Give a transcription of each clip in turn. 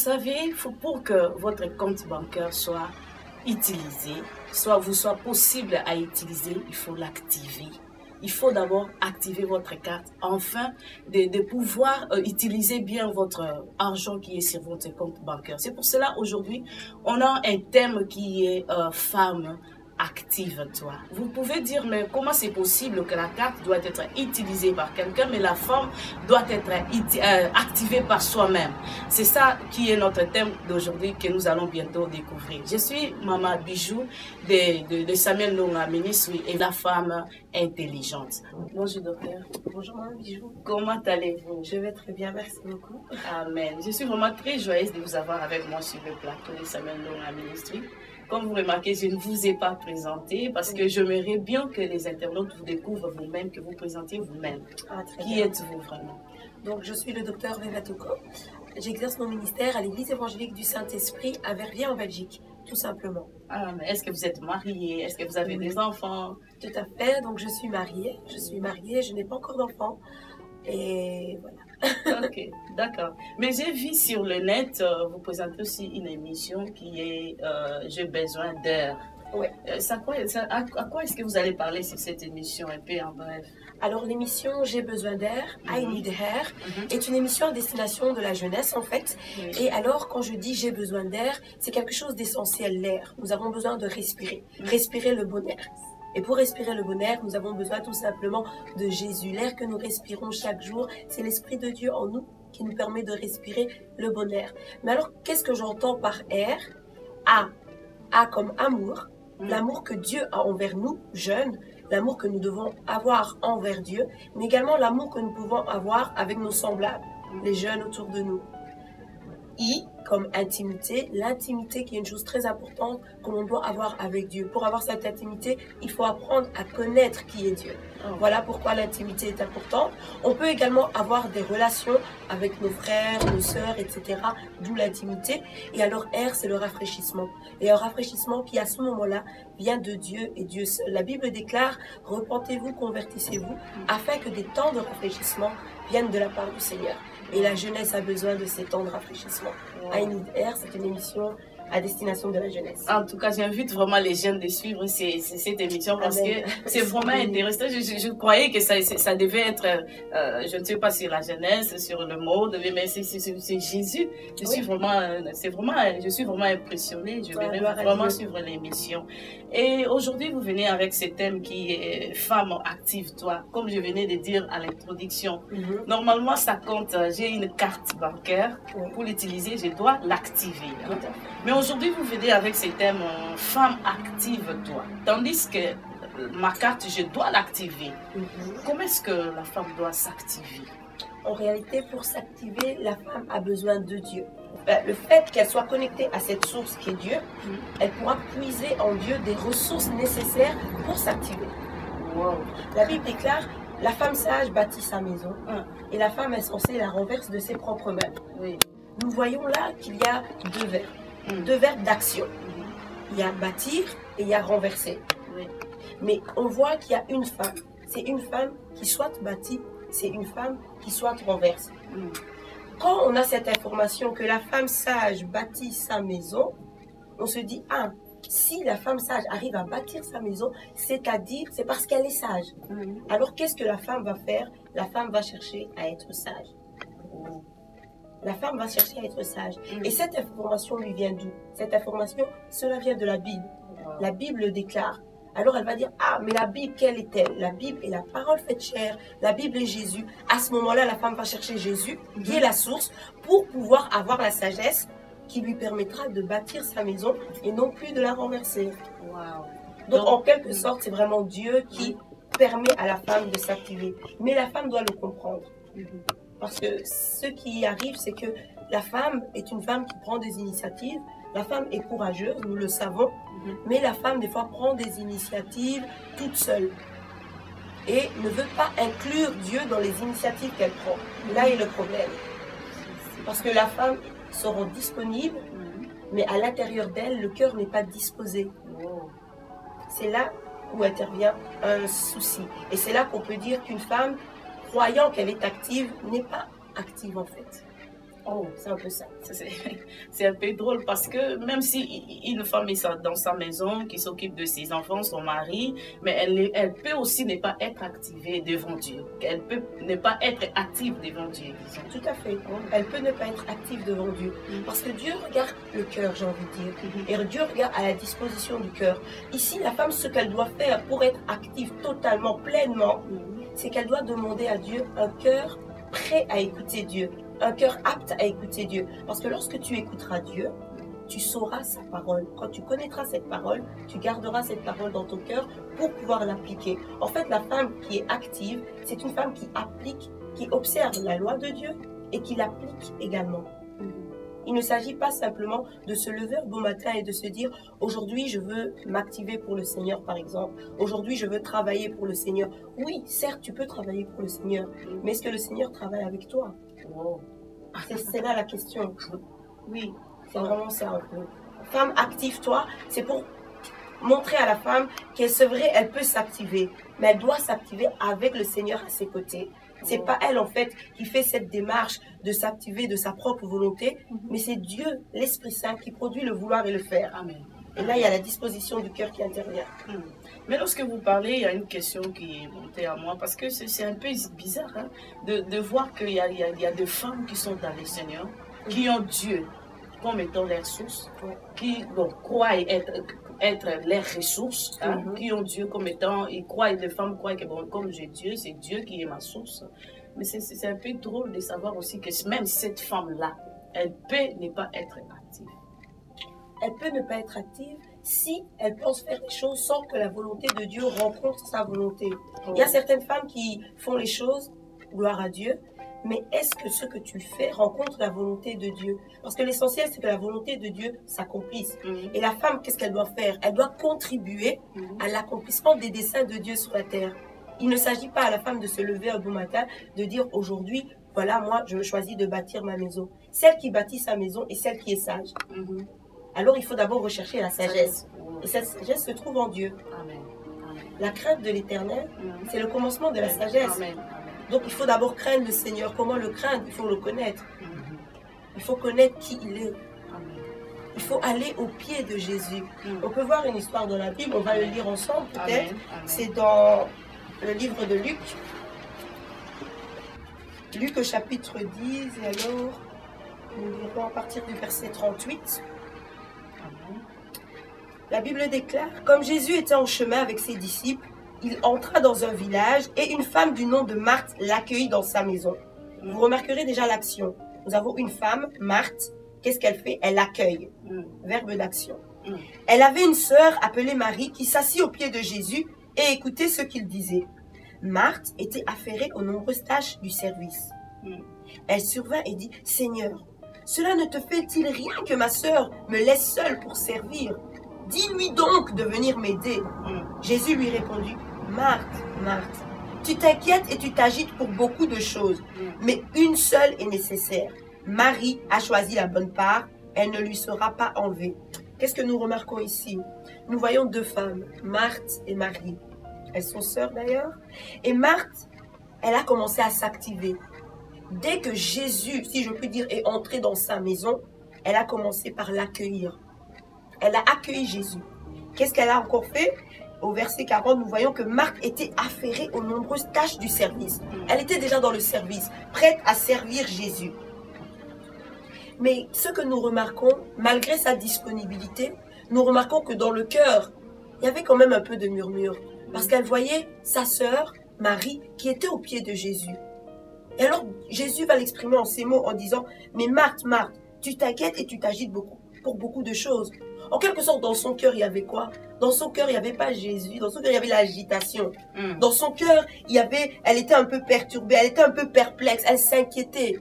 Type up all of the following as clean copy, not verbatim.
savez, pour que votre compte bancaire soit utilisé, soit possible à utiliser, il faut l'activer. Il faut d'abord activer votre carte afin de pouvoir utiliser bien votre argent qui est sur votre compte bancaire. C'est pour cela aujourd'hui, on a un thème qui est femme active toi. Vous pouvez dire, mais comment c'est possible que la carte doit être utilisée par quelqu'un, mais la femme doit être activée par soi-même? C'est ça qui est notre thème d'aujourd'hui que nous allons bientôt découvrir. Je suis Maman Bijou de Samuel Nonga Ministry et la femme intelligente. Bonjour docteur. Bonjour Maman Bijou. Comment allez-vous? Je vais très bien, merci beaucoup. Amen. Je suis vraiment très joyeuse de vous avoir avec moi sur le plateau de Samuel Nonga Ministry. Comme vous remarquez, je ne vous ai pas présenté parce que j'aimerais bien que les internautes vous découvrent vous-même, que vous présentiez vous-même. Qui êtes-vous vraiment? Donc, je suis le docteur Veva Toko. J'exerce mon ministère à l'Église évangélique du Saint-Esprit à Verviers en Belgique, tout simplement. Ah, mais est-ce que vous êtes mariée? Est-ce que vous avez des enfants? Tout à fait. Donc, je suis mariée. Je n'ai pas encore d'enfants. Et voilà. Ok, d'accord. Mais j'ai vu sur le net, vous présentez aussi une émission qui est J'ai besoin d'air. Oui. À quoi est-ce que vous allez parler sur cette émission, un peu en bref? Alors, l'émission J'ai besoin d'air, I Need Air, est une émission à destination de la jeunesse, en fait. Et alors, quand je dis j'ai besoin d'air, c'est quelque chose d'essentiel, l'air. Nous avons besoin de respirer, respirer le bon air. Et pour respirer le bon air, nous avons besoin tout simplement de Jésus. L'air que nous respirons chaque jour, c'est l'Esprit de Dieu en nous qui nous permet de respirer le bon air. Mais alors, qu'est-ce que j'entends par air? A comme amour, l'amour que Dieu a envers nous, jeunes, l'amour que nous devons avoir envers Dieu, mais également l'amour que nous pouvons avoir avec nos semblables, les jeunes autour de nous. I comme intimité, l'intimité qui est une chose très importante que l'on doit avoir avec Dieu. Pour avoir cette intimité, il faut apprendre à connaître qui est Dieu. Voilà pourquoi l'intimité est importante. On peut également avoir des relations avec nos frères, nos sœurs, etc. D'où l'intimité. Et alors R, c'est le rafraîchissement. Et un rafraîchissement qui à ce moment-là vient de Dieu et Dieu seul. La Bible déclare, repentez-vous, convertissez-vous, afin que des temps de rafraîchissement viennent de la part du Seigneur. Et la jeunesse a besoin de ces temps de rafraîchissement. I Need Air, c'est une émission à destination de la jeunesse. En tout cas, j'invite vraiment les jeunes de suivre cette émission parce que c'est vraiment intéressant. Je croyais que ça devait être, je ne sais pas sur la jeunesse, sur le mode, mais c'est Jésus. Je suis vraiment impressionnée. Je vais vraiment suivre l'émission. Et aujourd'hui, vous venez avec ce thème qui est femme active, toi. Comme je venais de dire à l'introduction, normalement, ça compte. J'ai une carte bancaire. Pour l'utiliser, je dois l'activer. Mais aujourd'hui, vous venez avec ce thème femme active, toi. Tandis que ma carte, je dois l'activer. Comment est-ce que la femme doit s'activer? En réalité, pour s'activer, la femme a besoin de Dieu. Le fait qu'elle soit connectée à cette source qui est Dieu, elle pourra puiser en Dieu des ressources nécessaires pour s'activer. La Bible déclare, la femme sage bâtit sa maison et la femme insensée la renverse de ses propres mains. Nous voyons là qu'il y a deux verbes d'action. Il y a bâtir et il y a renverser. Mais on voit qu'il y a une femme. C'est une femme qui soit bâtit, c'est une femme qui soit renverse. Quand on a cette information que la femme sage bâtit sa maison, on se dit, ah, si la femme sage arrive à bâtir sa maison, c'est-à-dire, c'est parce qu'elle est sage. Alors, qu'est-ce que la femme va faire? La femme va chercher à être sage. La femme va chercher à être sage. Et cette information lui vient d'où? Cette information, cela vient de la Bible. La Bible le déclare. Alors elle va dire, ah, mais la Bible, quelle est-elle? La Bible est la parole faite chair. La Bible est Jésus. À ce moment-là, la femme va chercher Jésus, qui est la source, pour pouvoir avoir la sagesse qui lui permettra de bâtir sa maison et non plus de la renverser. Donc en quelque sorte, c'est vraiment Dieu qui permet à la femme de s'activer. Mais la femme doit le comprendre. Parce que ce qui arrive, c'est que la femme est une femme qui prend des initiatives. La femme est courageuse, nous le savons. Mais la femme, des fois, prend des initiatives toute seule. Et ne veut pas inclure Dieu dans les initiatives qu'elle prend. Là est le problème. Parce que la femme sera disponible, mais à l'intérieur d'elle, le cœur n'est pas disposé. C'est là où intervient un souci. Et c'est là qu'on peut dire qu'une femme, croyant qu'elle est active, n'est pas active en fait. Oh, C'est un peu ça. c'est un peu drôle parce que même si une femme est dans sa maison, qui s'occupe de ses enfants, son mari, mais elle peut aussi ne pas être activée devant Dieu. Elle peut ne pas être active devant Dieu, disons. Tout à fait. Elle peut ne pas être active devant Dieu. Parce que Dieu regarde le cœur, j'ai envie de dire. Et Dieu regarde à la disposition du cœur. Ici, la femme, ce qu'elle doit faire pour être active totalement, pleinement, c'est qu'elle doit demander à Dieu un cœur prêt à écouter Dieu. Un cœur apte à écouter Dieu. Parce que lorsque tu écouteras Dieu, tu sauras sa parole. Quand tu connaîtras cette parole, tu garderas cette parole dans ton cœur pour pouvoir l'appliquer. En fait, la femme qui est active, c'est une femme qui applique, qui observe la loi de Dieu et qui l'applique également. Il ne s'agit pas simplement de se lever un beau matin et de se dire « Aujourd'hui, je veux m'activer pour le Seigneur, par exemple. Aujourd'hui, je veux travailler pour le Seigneur. » Oui, certes, tu peux travailler pour le Seigneur, mais est-ce que le Seigneur travaille avec toi? Wow. C'est là la question. Oui, c'est vraiment ça un peu. Femme, active-toi, c'est pour montrer à la femme qu'elle, c'est vrai, elle peut s'activer, mais elle doit s'activer avec le Seigneur à ses côtés. C'est pas elle, en fait, qui fait cette démarche de s'activer de sa propre volonté, mais c'est Dieu, l'Esprit Saint, qui produit le vouloir et le faire. Amen. Et là, il y a la disposition du cœur qui intervient. Mais lorsque vous parlez, il y a une question qui est montée à moi, parce que c'est un peu bizarre hein, de voir qu'il y a des femmes qui sont dans le Seigneur, qui ont Dieu comme étant leur source, qui croient être leurs ressources, hein, qui ont Dieu comme étant, les femmes croient que bon, comme j'ai Dieu, c'est Dieu qui est ma source. Mais c'est un peu drôle de savoir aussi que même cette femme-là, elle peut ne pas être active. Elle peut ne pas être active si elle pense faire les choses sans que la volonté de Dieu rencontre sa volonté. Il y a certaines femmes qui font les choses, gloire à Dieu, mais est-ce que ce que tu fais rencontre la volonté de Dieu? Parce que l'essentiel, c'est que la volonté de Dieu s'accomplisse. Et la femme, qu'est-ce qu'elle doit faire? Elle doit contribuer à l'accomplissement des desseins de Dieu sur la terre. Il ne s'agit pas à la femme de se lever un bon matin, de dire aujourd'hui, voilà, moi, je choisis de bâtir ma maison. Celle qui bâtit sa maison est celle qui est sage. Alors, il faut d'abord rechercher la sagesse. Et cette sagesse se trouve en Dieu. Amen. Amen. La crainte de l'Éternel, c'est le commencement de la sagesse. Amen. Donc, il faut d'abord craindre le Seigneur. Comment le craindre? Il faut le connaître. Il faut connaître qui il est. Il faut aller au pied de Jésus. On peut voir une histoire dans la Bible, on va le lire ensemble peut-être. C'est dans le livre de Luc. Luc au chapitre 10, et alors, nous lirons à partir du verset 38. La Bible déclare, comme Jésus était en chemin avec ses disciples, il entra dans un village et une femme du nom de Marthe l'accueillit dans sa maison. Vous remarquerez déjà l'action. Nous avons une femme, Marthe, qu'est-ce qu'elle fait? Elle accueille. Verbe d'action. Elle avait une sœur appelée Marie qui s'assit au pied de Jésus et écoutait ce qu'il disait. Marthe était affairée aux nombreuses tâches du service. Elle survint et dit, Seigneur, cela ne te fait-il rien que ma sœur me laisse seule pour servir? Dis-lui donc de venir m'aider. Jésus lui répondit, Marthe, Marthe, tu t'inquiètes et tu t'agites pour beaucoup de choses, mais une seule est nécessaire. Marie a choisi la bonne part, elle ne lui sera pas enlevée. Qu'est-ce que nous remarquons ici? Nous voyons deux femmes, Marthe et Marie. Elles sont sœurs d'ailleurs. Et Marthe, elle a commencé à s'activer. Dès que Jésus, si je puis dire, est entré dans sa maison, elle a commencé par l'accueillir. Elle a accueilli Jésus. Qu'est-ce qu'elle a encore fait? Au verset 40, nous voyons que Marthe était affairée aux nombreuses tâches du service. Elle était déjà dans le service, prête à servir Jésus. Mais ce que nous remarquons, malgré sa disponibilité, nous remarquons que dans le cœur, il y avait quand même un peu de murmure. Parce qu'elle voyait sa sœur, Marie, qui était au pied de Jésus. Et alors, Jésus va l'exprimer en ces mots en disant, « Mais Marthe, Marthe, tu t'inquiètes et tu t'agites pour beaucoup de choses. » En quelque sorte, dans son cœur, il y avait quoi? Dans son cœur, il n'y avait pas Jésus. Dans son cœur, il y avait l'agitation. Dans son cœur, elle était un peu perturbée, elle était un peu perplexe, elle s'inquiétait.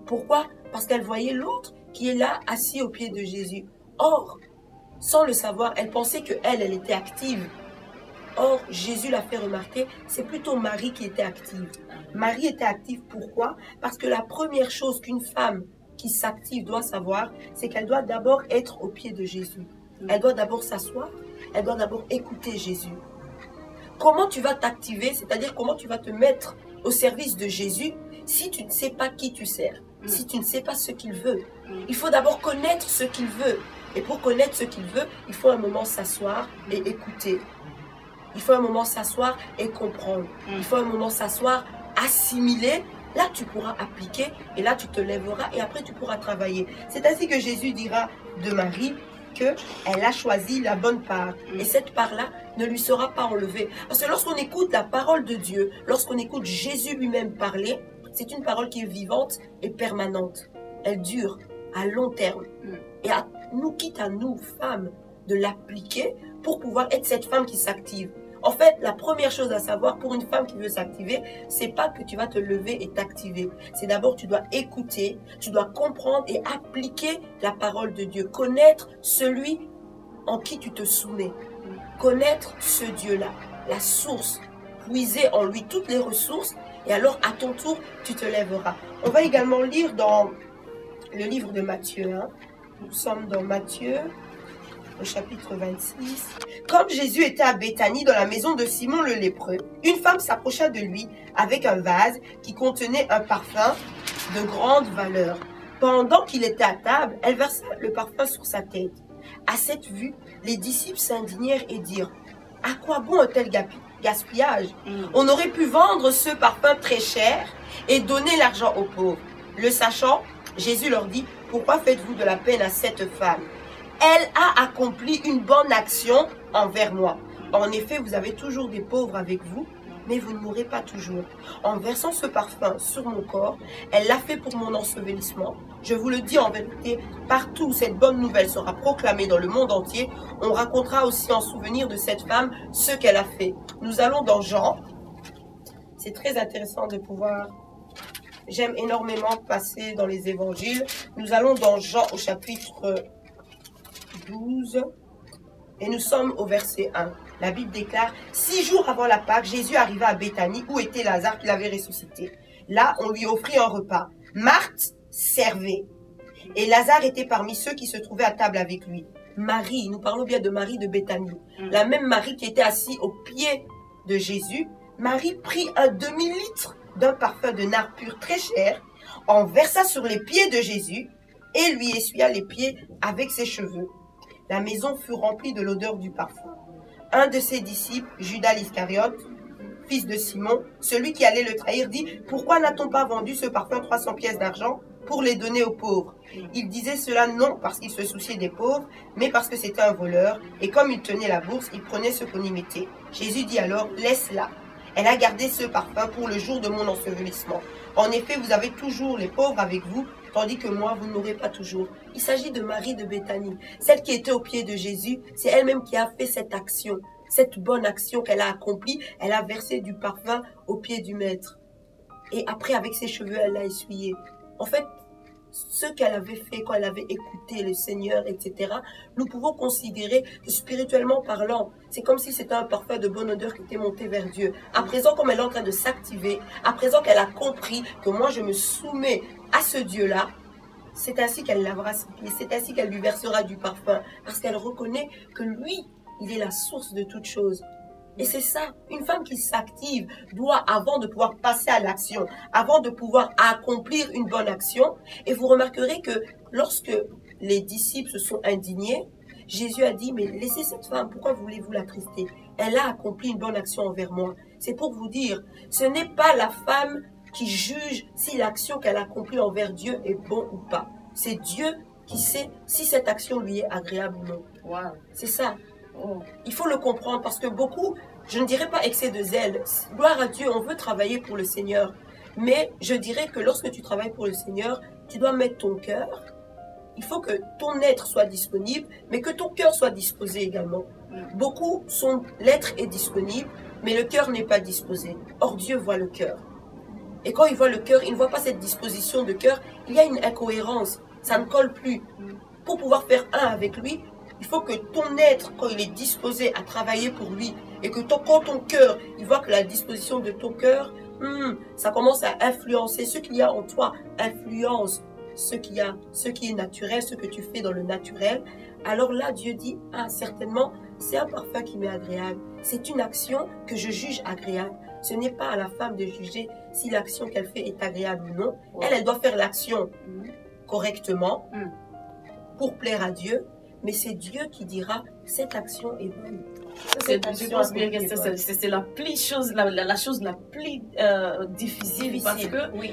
Pourquoi? Parce qu'elle voyait l'autre qui est là, assis au pied de Jésus. Or, sans le savoir, elle pensait qu'elle était active. Or, Jésus l'a fait remarquer, c'est plutôt Marie qui était active. Marie était active, pourquoi? Parce que la première chose qu'une femme qui s'active doit savoir, c'est qu'elle doit d'abord être au pied de Jésus. Elle doit d'abord s'asseoir, elle doit d'abord écouter Jésus. Comment tu vas t'activer, c'est-à-dire comment tu vas te mettre au service de Jésus? si tu ne sais pas qui tu sers, si tu ne sais pas ce qu'il veut, il faut d'abord connaître ce qu'il veut. Et pour connaître ce qu'il veut, il faut un moment s'asseoir et écouter. Il faut un moment s'asseoir et comprendre. Il faut un moment s'asseoir, assimiler. Là, tu pourras appliquer et là, tu te lèveras et après, tu pourras travailler. C'est ainsi que Jésus dira de Marie qu'elle a choisi la bonne part. Et cette part-là ne lui sera pas enlevée. Parce que lorsqu'on écoute la parole de Dieu, lorsqu'on écoute Jésus lui-même parler, c'est une parole qui est vivante et permanente. Elle dure à long terme. Et quitte à nous, femmes, de l'appliquer pour pouvoir être cette femme qui s'active. En fait, la première chose à savoir pour une femme qui veut s'activer, c'est pas que tu vas te lever et t'activer. C'est d'abord, tu dois écouter, tu dois comprendre et appliquer la parole de Dieu. Connaître celui en qui tu te soumets. Connaître ce Dieu-là, la source. Puiser en lui toutes les ressources et alors, à ton tour, tu te lèveras. On va également lire dans le livre de Matthieu. Nous sommes dans Matthieu, au chapitre 26. Comme Jésus était à Béthanie, dans la maison de Simon le lépreux, une femme s'approcha de lui avec un vase qui contenait un parfum de grande valeur. Pendant qu'il était à table, elle versa le parfum sur sa tête. À cette vue, les disciples s'indignèrent et dirent « À quoi bon un tel gaspillage? On aurait pu vendre ce parfum très cher et donner l'argent aux pauvres. » Le sachant, Jésus leur dit « Pourquoi faites-vous de la peine à cette femme? Elle a accompli une bonne action envers moi. En effet, vous avez toujours des pauvres avec vous, mais vous ne mourrez pas toujours. En versant ce parfum sur mon corps, elle l'a fait pour mon ensevelissement. Je vous le dis en vérité, partout où cette bonne nouvelle sera proclamée dans le monde entier, on racontera aussi en souvenir de cette femme ce qu'elle a fait. » Nous allons dans Jean. C'est très intéressant de pouvoir... J'aime énormément passer dans les évangiles. Nous allons dans Jean au chapitre 12 et nous sommes au verset 1. La Bible déclare « 6 jours avant la Pâque, Jésus arriva à Béthanie où était Lazare qu'il avait ressuscité. Là, on lui offrit un repas. Marthe servait et Lazare était parmi ceux qui se trouvaient à table avec lui. Marie, nous parlons bien de Marie de Béthanie, la même Marie qui était assise au pied de Jésus. Marie prit un demi-litre d'un parfum de nard pur très cher, en versa sur les pieds de Jésus et lui essuya les pieds avec ses cheveux. La maison fut remplie de l'odeur du parfum. Un de ses disciples, Judas l'Iscariote, fils de Simon, celui qui allait le trahir, dit « Pourquoi n'a-t-on pas vendu ce parfum 300 pièces d'argent pour les donner aux pauvres ?» Il disait cela non parce qu'il se souciait des pauvres, mais parce que c'était un voleur, et comme il tenait la bourse, il prenait ce qu'on y mettait. Jésus dit alors « Laisse-la. Elle a gardé ce parfum pour le jour de mon ensevelissement. En effet, vous avez toujours les pauvres avec vous, tandis que moi, vous n'aurez pas toujours. » Il s'agit de Marie de Béthanie, celle qui était au pied de Jésus. C'est elle-même qui a fait cette action, cette bonne action qu'elle a accomplie. Elle a versé du parfum au pied du maître. Et après, avec ses cheveux, elle l'a essuyé. En fait, ce qu'elle avait fait quand elle avait écouté le Seigneur, etc., nous pouvons considérer que spirituellement parlant, c'est comme si c'était un parfum de bonne odeur qui était monté vers Dieu. À présent, comme elle est en train de s'activer, à présent qu'elle a compris que moi je me soumets à ce Dieu-là, c'est ainsi qu'elle lavera ses pieds, c'est ainsi qu'elle lui versera du parfum, parce qu'elle reconnaît que lui, il est la source de toute chose. Et c'est ça, une femme qui s'active doit, avant de pouvoir passer à l'action, avant de pouvoir accomplir une bonne action, et vous remarquerez que lorsque les disciples se sont indignés, Jésus a dit, mais laissez cette femme, pourquoi voulez-vous l'attrister? Elle a accompli une bonne action envers moi. C'est pour vous dire, ce n'est pas la femme qui juge si l'action qu'elle accomplit envers Dieu est bon ou pas. C'est Dieu qui sait si cette action lui est agréable ou non. Wow. C'est ça. Il faut le comprendre parce que beaucoup, je ne dirais pas excès de zèle, gloire à Dieu, on veut travailler pour le Seigneur. Mais je dirais que lorsque tu travailles pour le Seigneur, tu dois mettre ton cœur. Il faut que ton être soit disponible, mais que ton cœur soit disposé également. Beaucoup sont, l'être est disponible, mais le cœur n'est pas disposé. Or Dieu voit le cœur. Et quand il voit le cœur, il ne voit pas cette disposition de cœur. Il y a une incohérence, ça ne colle plus. Pour pouvoir faire un avec lui, il faut que ton être, quand il est disposé à travailler pour lui, et que quand ton cœur, il voit que la disposition de ton cœur, ça commence à influencer ce qu'il y a en toi, influence ce qui est naturel, ce que tu fais dans le naturel. Alors là, Dieu dit, certainement, c'est un parfum qui m'est agréable. C'est une action que je juge agréable. ce n'est pas à la femme de juger si l'action qu'elle fait est agréable ou non. Ouais. Elle doit faire l'action Mhm. correctement Mhm. pour plaire à Dieu, mais c'est Dieu qui dira cette action est bonne. Je pense bien que c'est la chose la plus difficile, parce que oui.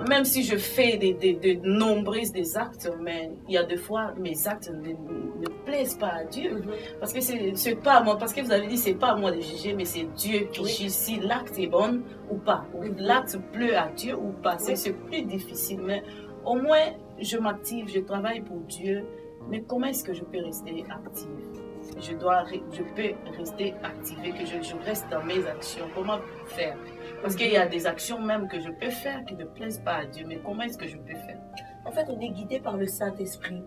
même si je fais de nombreux des actes, mais il y a des fois mes actes ne plaisent pas à Dieu. Parce que c'est pas à moi, parce que vous avez dit c'est pas à moi de juger, mais c'est Dieu qui juge si l'acte est bon ou pas, ou l'acte plaît à Dieu ou pas. C'est plus difficile, mais au moins je m'active, je travaille pour Dieu. Mais comment est-ce que je peux rester active? Je peux rester activée, que je reste dans mes actions. Comment faire? Parce qu'il y a des actions même que je peux faire qui ne plaisent pas à Dieu. Mais comment est-ce que je peux faire? En fait, on est guidé par le Saint-Esprit.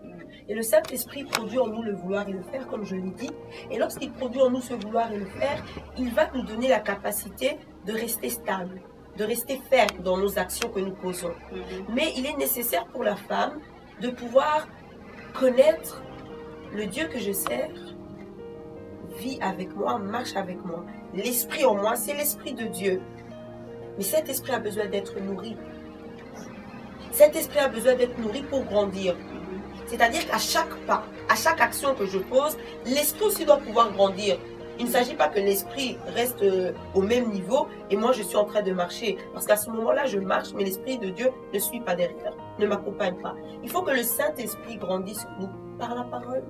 Et le Saint-Esprit produit en nous le vouloir et le faire, comme je l'ai dit. Et lorsqu'il produit en nous ce vouloir et le faire, il va nous donner la capacité de rester stable, de rester ferme dans nos actions que nous posons. Mais il est nécessaire pour la femme de pouvoir connaître le Dieu que je sers, vit avec moi, marche avec moi. L'esprit en moi, c'est l'esprit de Dieu. Mais cet esprit a besoin d'être nourri. Cet esprit a besoin d'être nourri pour grandir. C'est-à-dire qu'à chaque pas, à chaque action que je pose, l'esprit aussi doit pouvoir grandir. Il ne s'agit pas que l'esprit reste au même niveau et moi je suis en train de marcher. Parce qu'à ce moment-là, je marche, mais l'esprit de Dieu ne suit pas derrière, ne m'accompagne pas. Il faut que le Saint-Esprit grandisse en nous par la parole.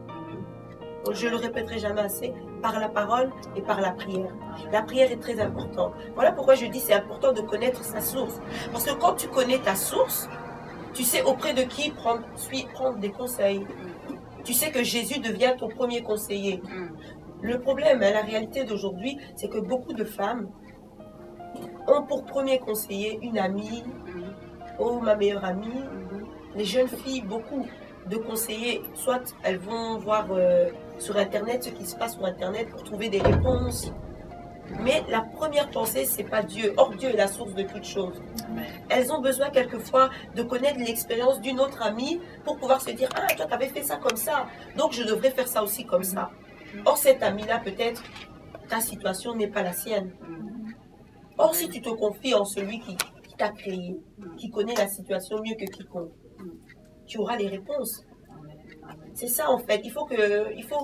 Je le répéterai jamais assez, par la parole et par la prière. La prière est très importante. Voilà pourquoi je dis c'est important de connaître sa source. Parce que quand tu connais ta source, tu sais auprès de qui prendre des conseils. Tu sais que Jésus devient ton premier conseiller. Le problème, la réalité d'aujourd'hui, c'est que beaucoup de femmes ont pour premier conseiller une amie, oh ma meilleure amie. Les jeunes filles, beaucoup de conseillers, soit elles vont voir sur Internet ce qui se passe sur Internet pour trouver des réponses. Mais la première pensée, c'est pas Dieu. Or, Dieu est la source de toutes choses. Elles ont besoin quelquefois de connaître l'expérience d'une autre amie pour pouvoir se dire « Ah, toi, tu avais fait ça comme ça, donc je devrais faire ça aussi comme ça. » Or, cette amie-là, peut-être, ta situation n'est pas la sienne. Or, si tu te confies en celui qui t'a créé, qui connaît la situation mieux que quiconque, tu auras les réponses. C'est ça en fait, il faut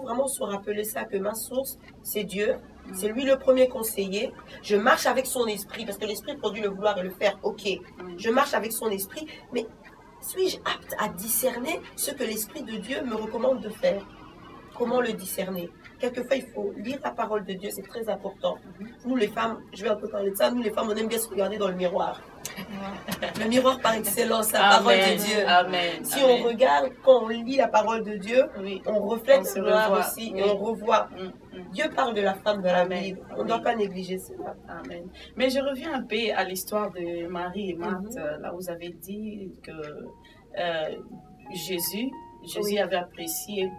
vraiment se rappeler ça, que ma source, c'est Dieu, c'est lui le premier conseiller. Je marche avec son esprit, parce que l'esprit produit le vouloir et le faire, ok. Je marche avec son esprit, mais suis-je apte à discerner ce que l'esprit de Dieu me recommande de faire? Comment le discerner? Quelquefois, il faut lire la parole de Dieu, c'est très important. Nous les femmes, je vais un peu parler de ça, nous les femmes, on aime bien se regarder dans le miroir. Le miroir par excellence, la parole de Dieu. Amen. Si on regarde, quand on lit la parole de Dieu, on reflète le miroir aussi et on revoit. Dieu parle de la femme de la Bible. On ne doit pas négliger cela. Amen. Mais je reviens un peu à l'histoire de Marie et Marthe. Là, vous avez dit que Jésus avait apprécié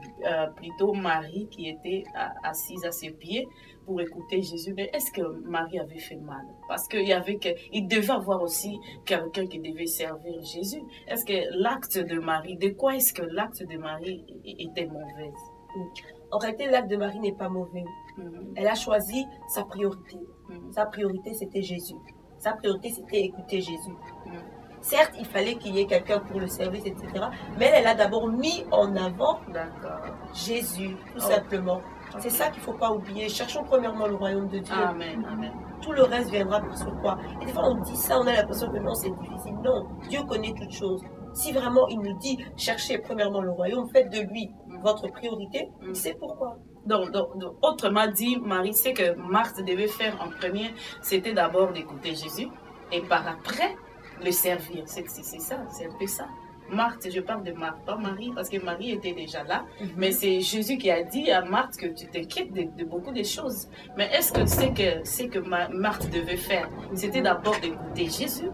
plutôt Marie qui était assise à ses pieds pour écouter Jésus. Mais est-ce que Marie avait fait mal? Parce qu'il devait avoir aussi quelqu'un qui devait servir Jésus. Est-ce que l'acte de Marie, de quoi est-ce que l'acte de Marie était mauvais? En réalité, l'acte de Marie n'est pas mauvais. Elle a choisi sa priorité. Sa priorité, c'était Jésus. Sa priorité, c'était écouter Jésus. Certes, il fallait qu'il y ait quelqu'un pour le service, etc. Mais elle a d'abord mis en avant Jésus, tout simplement. C'est ça qu'il ne faut pas oublier. Cherchons premièrement le royaume de Dieu. Amen, amen. Tout le reste viendra par sur quoi. Et des fois, on dit ça, on a l'impression que non, c'est difficile. Non, Dieu connaît toutes choses. Si vraiment il nous dit, cherchez premièrement le royaume, faites de lui votre priorité, c'est pourquoi. Donc, autrement dit, Marie, c'est que Marthe devait faire en premier, c'était d'abord d'écouter Jésus et par après, le servir. C'est ça, c'est un peu ça. Marthe, je parle de Marthe, pas Marie, parce que Marie était déjà là, mais c'est Jésus qui a dit à Marthe que tu t'inquiètes de beaucoup de choses. Mais est-ce que c'est que Marthe devait faire? C'était d'abord d'écouter Jésus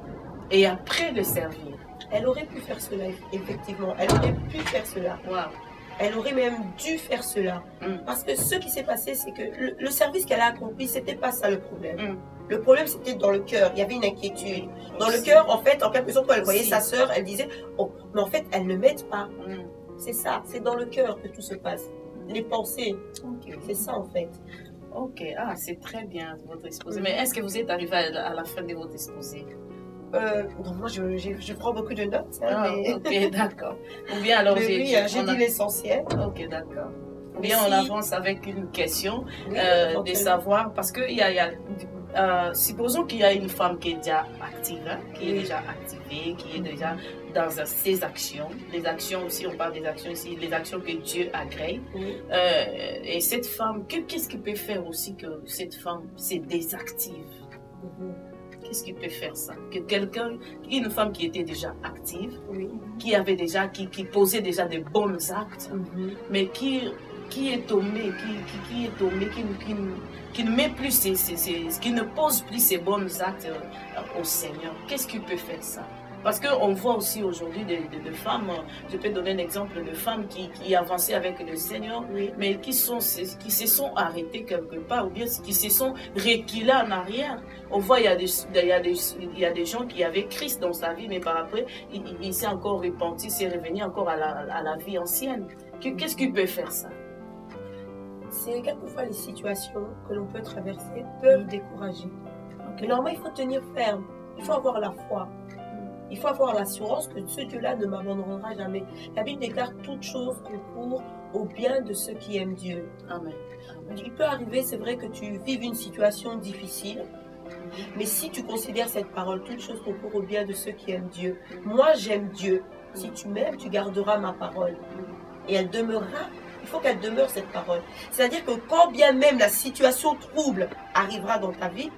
et après le servir. Elle aurait pu faire cela, effectivement. Elle aurait pu faire cela. Wow. Elle aurait même dû faire cela. Parce que ce qui s'est passé, c'est que le service qu'elle a accompli, c'était pas ça le problème. Le problème, c'était dans le cœur. Il y avait une inquiétude. Dans le cœur, en fait, en quelque sorte, quand elle voyait sa sœur, elle disait, oh, mais en fait, elle ne m'aide pas. C'est ça, c'est dans le cœur que tout se passe. Les pensées, c'est ça en fait. Ok, ah, c'est très bien votre exposé. Mais est-ce que vous êtes arrivé à la fin de votre exposé? Non, moi, je prends beaucoup de notes. Hein, Ah, mais... ok, d'accord. Ou bien alors mais oui, j'ai dit l'essentiel. Ok, d'accord. Ou bien on avance avec une question oui, de savoir, parce que supposons qu'il y a une femme qui est déjà active, hein, qui est déjà activée, qui est déjà dans ses actions. Les actions aussi, on parle des actions ici, les actions que Dieu agrée. Et cette femme, qu'est-ce qui peut faire aussi que cette femme se désactive? Qu'est-ce qui peut faire ça? Que une femme qui était déjà active, qui avait déjà, qui posait déjà des bons actes, mais qui est tombée, qui ne met plus qui ne pose plus ses bons actes au Seigneur. Qu'est-ce qui peut faire ça? Parce qu'on voit aussi aujourd'hui des femmes, je peux donner un exemple de femmes qui avançaient avec le Seigneur, mais qui se sont arrêtées quelque part, ou bien qui se sont reculées en arrière. On voit il y a des gens qui avaient Christ dans sa vie, mais par après, il s'est encore repenti, s'est revenu encore à la vie ancienne. Qu'est-ce qui peut faire ça? C'est quelquefois les situations que l'on peut traverser peuvent décourager. Mais normalement, il faut tenir ferme, il faut avoir la foi. Il faut avoir l'assurance que ce Dieu-là ne m'abandonnera jamais. La Bible déclare toute chose concourt au bien de ceux qui aiment Dieu. Amen. Il peut arriver, c'est vrai, que tu vives une situation difficile, mais si tu considères cette parole, toute chose concourt au bien de ceux qui aiment Dieu. Moi, j'aime Dieu. Si tu m'aimes, tu garderas ma parole. Et elle demeurera. Il faut qu'elle demeure, cette parole. C'est-à-dire que quand bien même la situation trouble arrivera dans ta vie,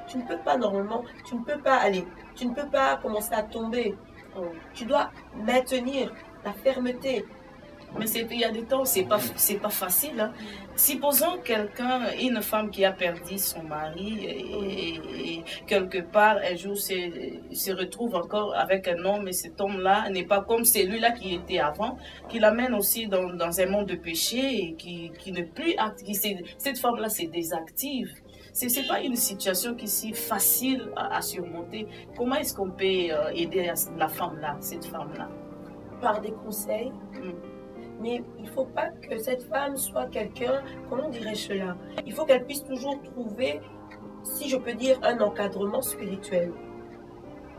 tu ne peux pas normalement, tu ne peux pas commencer à tomber. Tu dois maintenir la fermeté. Mais il y a des temps, c'est pas facile. Hein. Supposons une femme qui a perdu son mari et quelque part un jour se retrouve encore avec un homme, et cet homme-là n'est pas comme celui-là qui était avant, qui l'amène aussi dans un monde de péché et qui n'est plus active. Cette femme-là se désactive. Ce n'est pas une situation qui est si facile à surmonter. Comment est-ce qu'on peut aider la femme-là, cette femme-là? Par des conseils. Mais il ne faut pas que cette femme soit quelqu'un, comment dirais-je cela? Il faut qu'elle puisse toujours trouver, si je peux dire, un encadrement spirituel.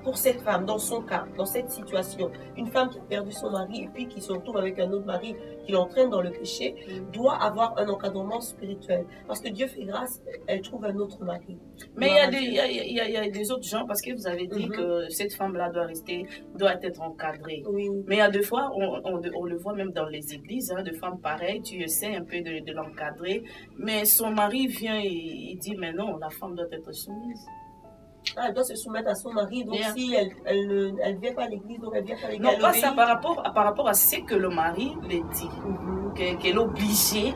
Pour cette femme, dans son cas, dans cette situation, une femme qui a perdu son mari et puis qui se retrouve avec un autre mari qui l'entraîne dans le péché, doit avoir un encadrement spirituel. Parce que Dieu fait grâce, elle trouve un autre mari. Mais il y a des autres gens, parce que vous avez dit que cette femme-là doit être encadrée. Mais il y a des fois, on le voit même dans les églises, hein, de femmes pareilles, tu essaies un peu de l'encadrer, mais son mari vient et il dit, mais non, la femme doit être soumise. Elle doit se soumettre à son mari, donc si elle ne vient pas à l'église, donc elle vient pas à l'église. Non, pas ça, par rapport à ce que le mari le dit, qu'elle est obligée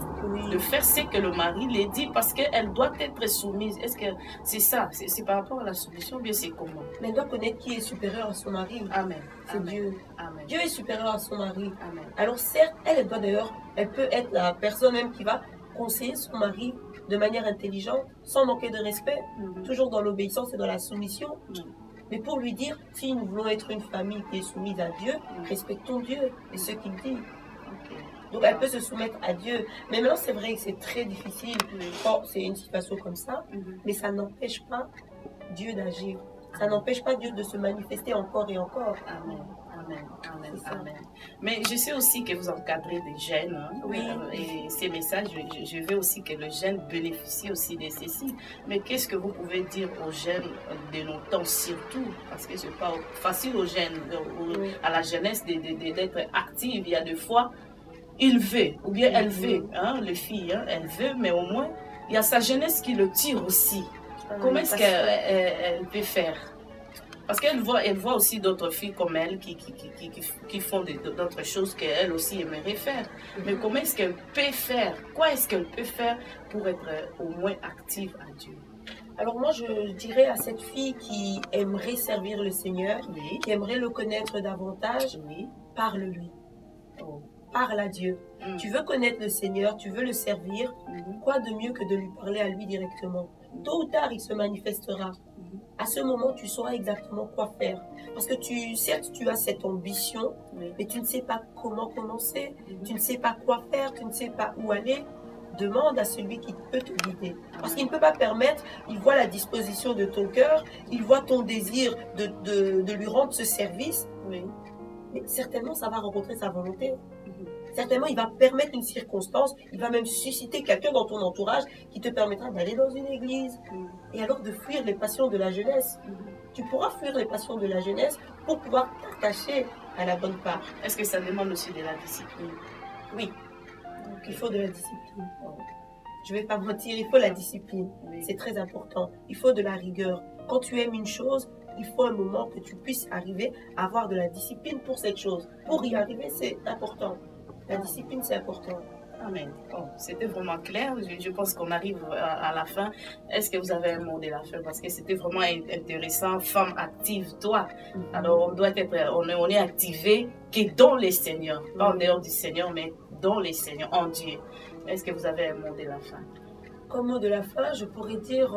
de faire ce que le mari le dit, parce qu'elle doit être soumise. Est-ce que c'est ça? C'est par rapport à la soumission, ou bien c'est comment? Mais elle doit connaître qui est supérieur à son mari. Amen. C'est Dieu. Amen. Dieu est supérieur à son mari. Amen. Alors certes, elle doit d'ailleurs, elle peut être la personne même qui va conseiller son mari de manière intelligente, sans manquer de respect, toujours dans l'obéissance et dans la soumission. Mais pour lui dire, si nous voulons être une famille qui est soumise à Dieu, respectons Dieu et ce qu'il dit. Donc elle peut se soumettre à Dieu. Mais maintenant, c'est vrai que c'est très difficile quand c'est une situation comme ça, mais ça n'empêche pas Dieu d'agir. Ça n'empêche pas Dieu de se manifester encore et encore. Amen. Amen, amen, amen. Mais je sais aussi que vous encadrez des jeunes. Hein, et ces messages, je veux aussi que le jeune bénéficie aussi de ceci. Mais qu'est-ce que vous pouvez dire aux jeunes de nos temps surtout? Parce que ce n'est pas facile aux jeunes, à la jeunesse d'être active. Il y a des fois, il veut, ou bien elle veut, hein, les filles, hein, elle veut, mais au moins, il y a sa jeunesse qui le tire aussi. Comment est-ce qu'elle peut faire? Parce qu'elle voit aussi d'autres filles comme elle qui font d'autres choses qu'elle aussi aimerait faire. Mais comment est-ce qu'elle peut faire? Quoi est-ce qu'elle peut faire pour être au moins active à Dieu? Alors moi, je dirais à cette fille qui aimerait servir le Seigneur, qui aimerait le connaître davantage, parle-lui. Parle à Dieu. Tu veux connaître le Seigneur, tu veux le servir, quoi de mieux que de lui parler à lui directement? Tôt ou tard, il se manifestera. À ce moment, tu sauras exactement quoi faire. Parce que certes, tu as cette ambition, mais tu ne sais pas comment commencer, tu ne sais pas quoi faire, tu ne sais pas où aller. demande à celui qui peut te guider. Parce qu'il ne peut pas permettre, il voit la disposition de ton cœur, il voit ton désir de lui rendre ce service, Oui. mais certainement ça va rencontrer sa volonté. Certainement, il va permettre une circonstance, il va même susciter quelqu'un dans ton entourage qui te permettra d'aller dans une église et alors de fuir les passions de la jeunesse. Tu pourras fuir les passions de la jeunesse pour pouvoir t'attacher à la bonne part. Est-ce que ça demande aussi de la discipline? Oui, donc il faut de la discipline. Je ne vais pas mentir, il faut la discipline. Oui. C'est très important. Il faut de la rigueur. Quand tu aimes une chose, il faut un moment que tu puisses arriver à avoir de la discipline pour cette chose. Pour y arriver, c'est important. La discipline, c'est important. Amen. Bon, c'était vraiment clair. Je pense qu'on arrive à la fin. Est-ce que vous avez un mot de la fin? Parce que c'était vraiment intéressant. Femme active, toi. Alors, on doit être, on est activé que dans les Seigneurs. Pas en dehors du Seigneur, mais dans les Seigneurs, en Dieu. Est-ce que vous avez un mot de la fin? Comme mot de la fin, je pourrais dire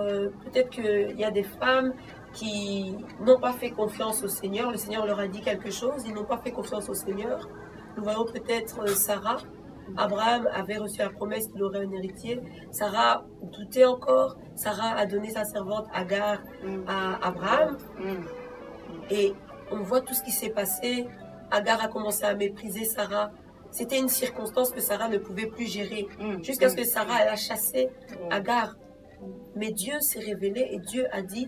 peut-être qu'il y a des femmes qui n'ont pas fait confiance au Seigneur. Le Seigneur leur a dit quelque chose. Ils n'ont pas fait confiance au Seigneur. Nous voyons peut-être Sarah. Abraham avait reçu la promesse qu'il aurait un héritier. Sarah doutait encore. Sarah a donné sa servante Agar à Abraham. Et on voit tout ce qui s'est passé. Agar a commencé à mépriser Sarah. C'était une circonstance que Sarah ne pouvait plus gérer. Jusqu'à ce que Sarah elle a chassé Agar. Mais Dieu s'est révélé et Dieu a dit,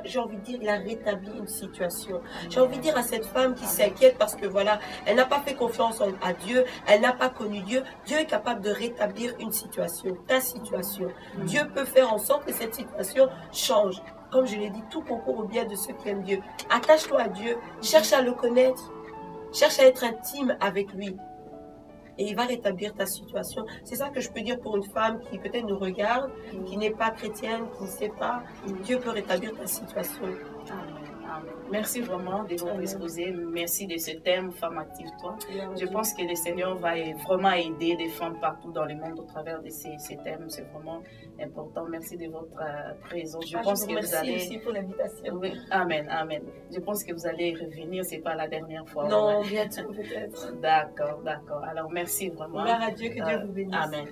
j'ai envie de dire, il a rétabli une situation. J'ai envie de dire à cette femme qui s'inquiète parce que voilà, elle n'a pas fait confiance à Dieu, elle n'a pas connu Dieu. Dieu est capable de rétablir une situation, ta situation. Dieu peut faire en sorte que cette situation change. Comme je l'ai dit, tout concourt au bien de ceux qui aiment Dieu. Attache-toi à Dieu, cherche à le connaître, cherche à être intime avec lui. Et il va rétablir ta situation. C'est ça que je peux dire pour une femme qui peut-être nous regarde, qui n'est pas chrétienne, qui ne sait pas. Dieu peut rétablir ta situation. Amen. Amen. Merci vraiment de votre exposé. Merci de ce thème, Femme active toi. Je pense que le Seigneur va vraiment aider les femmes partout dans le monde au travers de ces thèmes. C'est vraiment important. Merci de votre présence. Je pense que vous allez... Merci pour l'invitation. Oui. Amen. Amen. Je pense que vous allez revenir. C'est pas la dernière fois. Non, bientôt peut-être. D'accord, d'accord. Alors merci vraiment. Gloire à Dieu, que Dieu vous bénisse. Amen.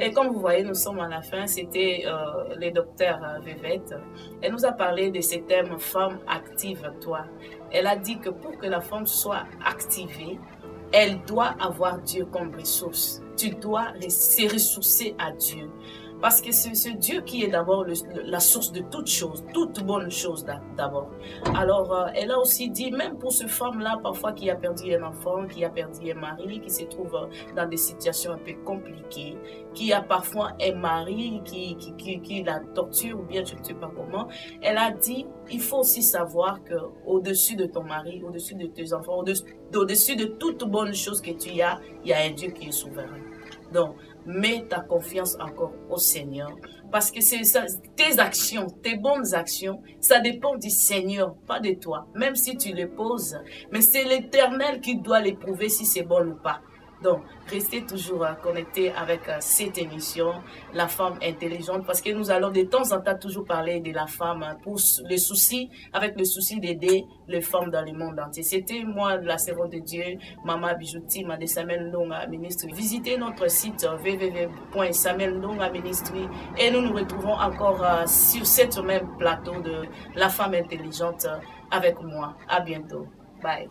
Et comme vous voyez, nous sommes à la fin. C'était le docteur Vivette. Elle nous a parlé de ce thème Femme active toi. Elle a dit que pour que la femme soit activée, elle doit avoir Dieu comme ressource. Tu dois se ressourcer à Dieu. Parce que c'est ce Dieu qui est d'abord la source de toute chose, toute bonne chose d'abord. Alors, elle a aussi dit, même pour cette femme-là, parfois qui a perdu un enfant, qui a perdu un mari, qui se trouve dans des situations un peu compliquées, qui a parfois un mari qui la torture ou bien je ne sais pas comment, elle a dit, il faut aussi savoir qu'au-dessus de ton mari, au-dessus de tes enfants, au-dessus de toute bonne chose que tu as, il y a un Dieu qui est souverain. Donc, mets ta confiance encore au Seigneur. Parce que c'est ça, tes actions, tes bonnes actions, ça dépend du Seigneur, pas de toi. Même si tu les poses, mais c'est l'Éternel qui doit les prouver si c'est bon ou pas. Donc, restez toujours connectés avec cette émission, La Femme Intelligente, parce que nous allons de temps en temps toujours parler de la femme pour le souci, avec le souci d'aider les femmes dans le monde entier. C'était moi, la servante de Dieu, Maman Bijouti, Madame Samuel Ndonga Ministry. Visitez notre site www.samuel Ndonga Ministry et nous nous retrouvons encore sur cette même plateau de La Femme Intelligente avec moi. À bientôt. Bye.